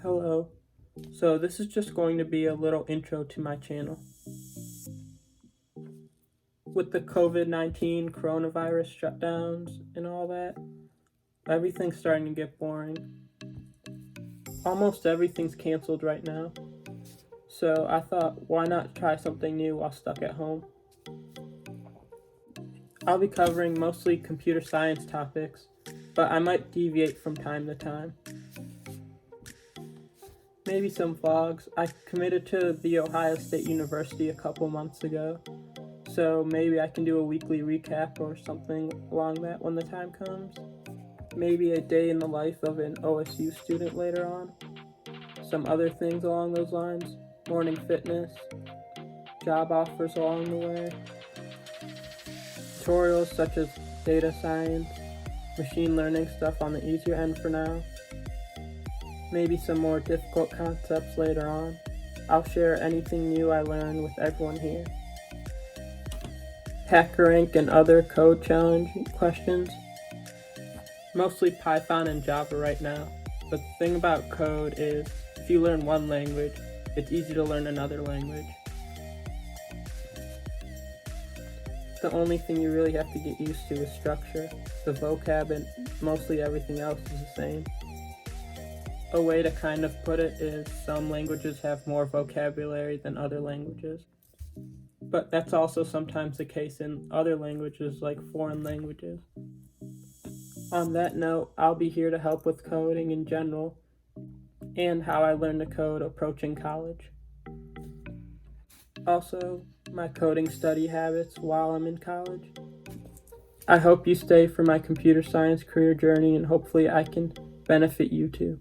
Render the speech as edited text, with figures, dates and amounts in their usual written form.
Hello. So this is just going to be a little intro to my channel. With the COVID-19 coronavirus shutdowns and all that, everything's starting to get boring. Almost everything's canceled right now. So I thought, why not try something new while stuck at home? I'll be covering mostly computer science topics, but I might deviate from time to time. Maybe some vlogs. I committed to The Ohio State University a couple months ago, so maybe I can do a weekly recap or something along that when the time comes. Maybe a day in the life of an OSU student later on. Some other things along those lines. Morning fitness, job offers along the way, tutorials such as data science, machine learning stuff on the easier end for now. Maybe some more difficult concepts later on. I'll share anything new I learn with everyone here. HackerRank and other code challenge questions. Mostly Python and Java right now. But the thing about code is, if you learn one language, it's easy to learn another language. The only thing you really have to get used to is structure. The vocab and mostly everything else is the same. A way to kind of put it is some languages have more vocabulary than other languages. But that's also sometimes the case in other languages like foreign languages. On that note, I'll be here to help with coding in general and how I learn to code approaching college. Also, my coding study habits while I'm in college. I hope you stay for my computer science career journey and hopefully I can benefit you too.